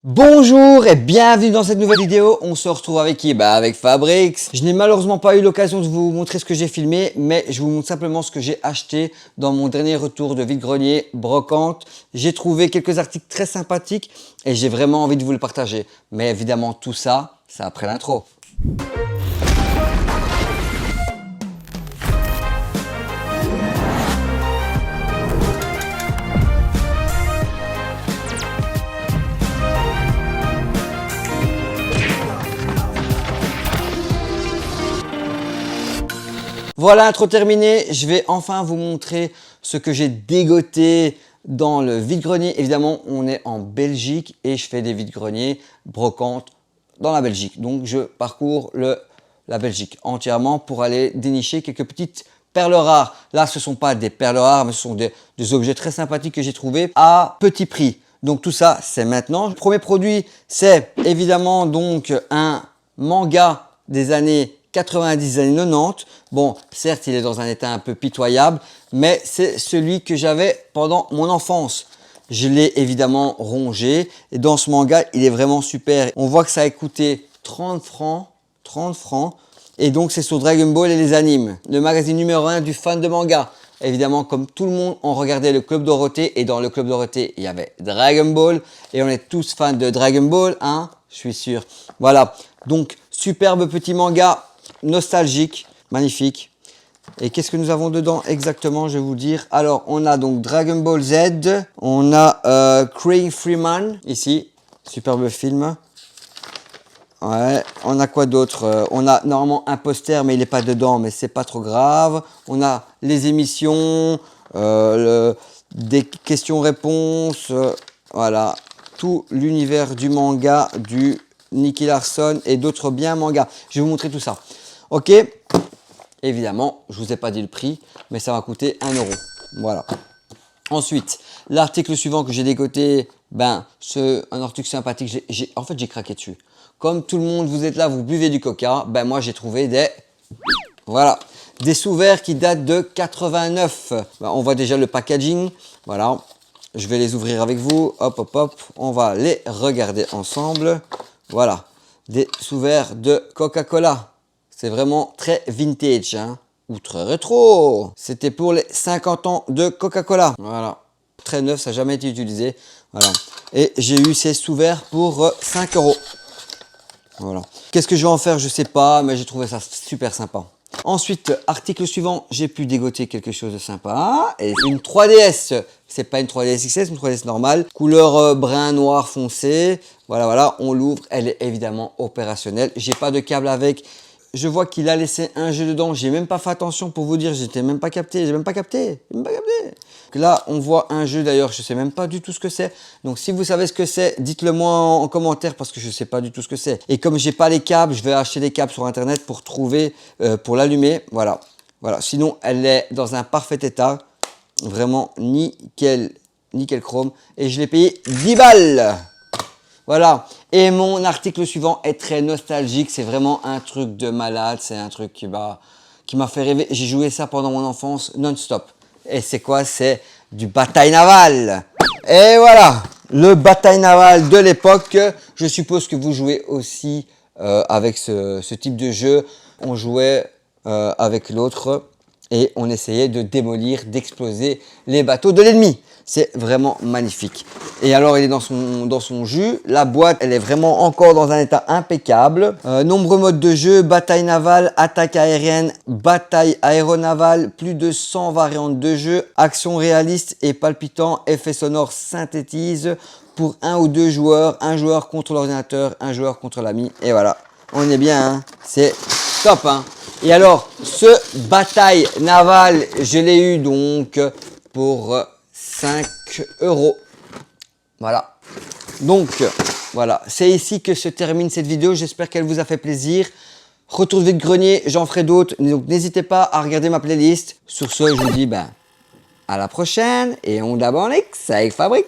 Bonjour et bienvenue dans cette nouvelle vidéo. On se retrouve avec qui? Avec Fabrics. Je n'ai malheureusement pas eu l'occasion de vous montrer ce que j'ai filmé, mais je vous montre simplement ce que j'ai acheté dans mon dernier retour de vide-grenier brocante. J'ai trouvé quelques articles très sympathiques et j'ai vraiment envie de vous le partager. Mais évidemment tout ça, c'est après l'intro. Voilà, intro terminé. Je vais enfin vous montrer ce que j'ai dégoté dans le vide-grenier. Évidemment, on est en Belgique et je fais des vide-greniers brocantes dans la Belgique. Donc, je parcours la Belgique entièrement pour aller dénicher quelques petites perles rares. Là, ce ne sont pas des perles rares, mais ce sont des objets très sympathiques que j'ai trouvés à petit prix. Donc, tout ça, c'est maintenant. Le premier produit, c'est évidemment donc un manga des années 90, années 90. Bon, certes, il est dans un état un peu pitoyable, mais c'est celui que j'avais pendant mon enfance. Je l'ai évidemment rongé et dans ce manga, il est vraiment super. On voit que ça a coûté 30 francs, 30 francs. Et donc, c'est sur Dragon Ball et les animes. Le magazine numéro 1 du fan de manga. Évidemment, comme tout le monde, on regardait le Club Dorothée et dans le Club Dorothée, il y avait Dragon Ball et on est tous fans de Dragon Ball, hein, je suis sûr. Voilà, donc superbe petit manga, nostalgique, magnifique. Et qu'est-ce que nous avons dedans exactement, je vais vous dire. Alors, on a donc Dragon Ball Z, on a Craig Freeman, ici, superbe film. Ouais, on a quoi d'autre? On a normalement un poster, mais il n'est pas dedans, mais c'est pas trop grave. On a les émissions, des questions-réponses, voilà, tout l'univers du manga, du Nicky Larson et d'autres biens mangas. Je vais vous montrer tout ça. Ok, évidemment, je vous ai pas dit le prix, mais ça va coûter 1 €. Voilà. Ensuite, l'article suivant que j'ai dégoté, un article sympathique, en fait j'ai craqué dessus. Comme tout le monde, vous êtes là, vous buvez du coca, moi j'ai trouvé des sous-verts qui datent de 89. On voit déjà le packaging, voilà. Je vais les ouvrir avec vous, hop hop hop, on va les regarder ensemble. Voilà, des sous-verts de Coca-Cola. C'est vraiment très vintage, hein, ou très rétro. C'était pour les 50 ans de Coca-Cola. Voilà, très neuf, ça n'a jamais été utilisé. Voilà, et j'ai eu ces sous-verts pour 5 €. Voilà. Qu'est-ce que je vais en faire? Je sais pas, mais j'ai trouvé ça super sympa. Ensuite, article suivant, j'ai pu dégoter quelque chose de sympa. Et une 3DS, c'est pas une 3DS XS, une 3DS normale, couleur brun noir foncé. Voilà, on l'ouvre, elle est évidemment opérationnelle. J'ai pas de câble avec. Je vois qu'il a laissé un jeu dedans. J'ai même pas fait attention pour vous dire, j'étais même pas capté. J'ai même pas capté. Là, on voit un jeu d'ailleurs, je sais même pas du tout ce que c'est. Donc, si vous savez ce que c'est, dites-le moi en commentaire parce que je sais pas du tout ce que c'est. Et comme j'ai pas les câbles, je vais acheter des câbles sur internet pour trouver, pour l'allumer. Voilà. Sinon, elle est dans un parfait état. Vraiment nickel chrome. Et je l'ai payé 10 balles. Voilà, et mon article suivant est très nostalgique, c'est vraiment un truc de malade, c'est un truc qui m'a fait rêver. J'ai joué ça pendant mon enfance non-stop. Et c'est quoi? C'est du bataille navale. Et voilà, le bataille navale de l'époque. Je suppose que vous jouez aussi avec ce type de jeu. On jouait avec l'autre et on essayait de démolir, d'exploser les bateaux de l'ennemi. C'est vraiment magnifique. Et alors, il est dans son jus. La boîte, elle est vraiment encore dans un état impeccable. Nombreux modes de jeu, bataille navale, attaque aérienne, bataille aéronavale, plus de 100 variantes de jeu, action réaliste et palpitant, effets sonores synthétise pour 1 ou 2 joueurs, un joueur contre l'ordinateur, un joueur contre l'ami. Et voilà, on est bien, hein. C'est top, hein. Et alors, ce bataille navale, je l'ai eu donc pour 5 €. Voilà. Donc, voilà. C'est ici que se termine cette vidéo. J'espère qu'elle vous a fait plaisir. Retour de vide-grenier, j'en ferai d'autres. Donc, n'hésitez pas à regarder ma playlist. Sur ce, je vous dis à la prochaine. Et on d'abonne avec Fabrics.